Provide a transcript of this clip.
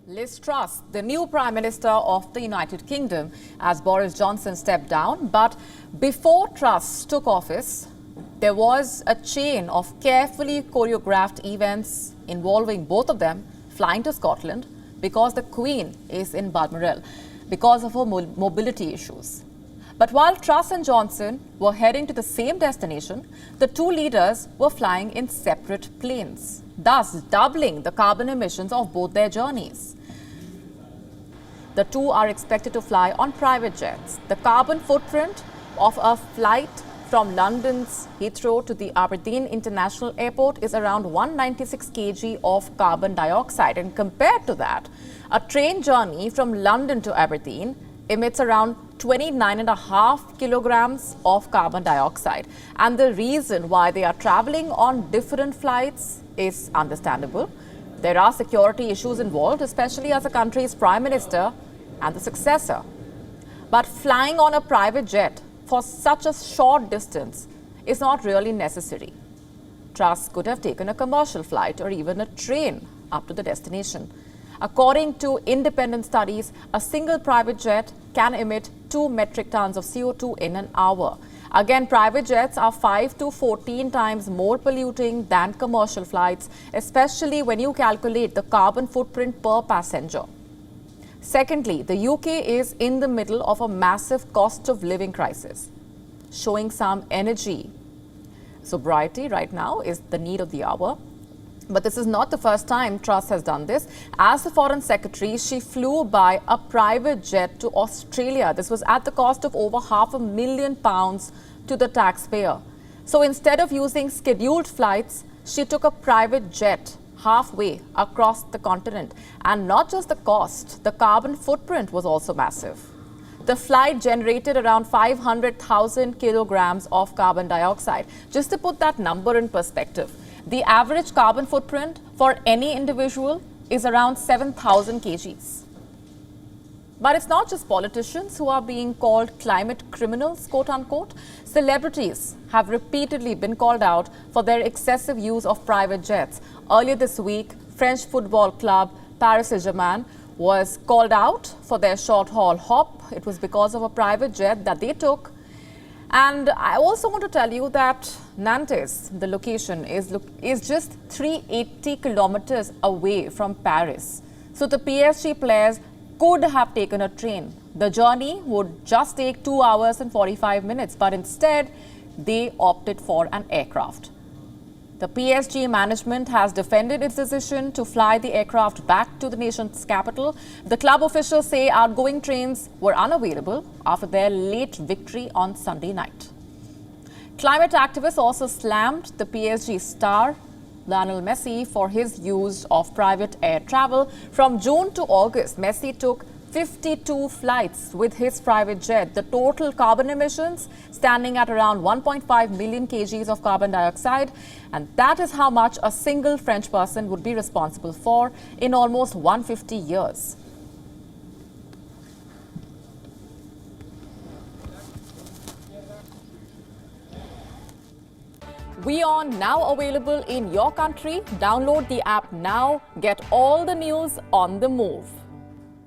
Liz Truss, the new Prime Minister of the United Kingdom, as Boris Johnson stepped down. But before Truss took office, there was a chain of carefully choreographed events involving both of them flying to Scotland because the Queen is in Balmoral because of her mobility issues. But while Truss and Johnson were heading to the same destination, the two leaders were flying in separate planes, thus doubling the carbon emissions of both their journeys. The two are expected to fly on private jets. The carbon footprint of a flight from London's Heathrow to the Aberdeen International Airport is around 196 kg of carbon dioxide. And compared to that, a train journey from London to Aberdeen emits around 29.5 kilograms of carbon dioxide. And the reason why they are traveling on different flights is understandable. There are security issues involved, especially as a country's prime minister and the successor. But flying on a private jet for such a short distance is not really necessary. Truss could have taken a commercial flight or even a train up to the destination. According to independent studies, a single private jet can emit 2 metric tons of CO2 in an hour. Again, private jets are 5 to 14 times more polluting than commercial flights, especially when you calculate the carbon footprint per passenger. Secondly, the UK is in the middle of a massive cost of living crisis, showing some energy. Sobriety right now is the need of the hour. But this is not the first time Truss has done this. As the Foreign Secretary, she flew by a private jet to Australia. This was at the cost of over £500,000 to the taxpayer. So instead of using scheduled flights, she took a private jet halfway across the continent. And not just the cost, the carbon footprint was also massive. The flight generated around 500,000 kilograms of carbon dioxide. Just to put that number in perspective, the average carbon footprint for any individual is around 7,000 kgs. But it's not just politicians who are being called climate criminals, quote unquote. Celebrities have repeatedly been called out for their excessive use of private jets. Earlier this week, French football club Paris Saint-Germain was called out for their short-haul hop. It was because of a private jet that they took. And I also want to tell you that Nantes, the location, is just 380 kilometers away from Paris. So the PSG players could have taken a train. The journey would just take 2 hours and 45 minutes, but instead they opted for an aircraft. The PSG management has defended its decision to fly the aircraft back to the nation's capital. The club officials say outgoing trains were unavailable after their late victory on Sunday night. Climate activists also slammed the PSG star Lionel Messi for his use of private air travel. From June to August, Messi took 52 flights with his private jet. The total carbon emissions standing at around 1.5 million kgs of carbon dioxide. And that is how much a single French person would be responsible for in almost 150 years. WION now available in your country. Download the app now. Get all the news on the move.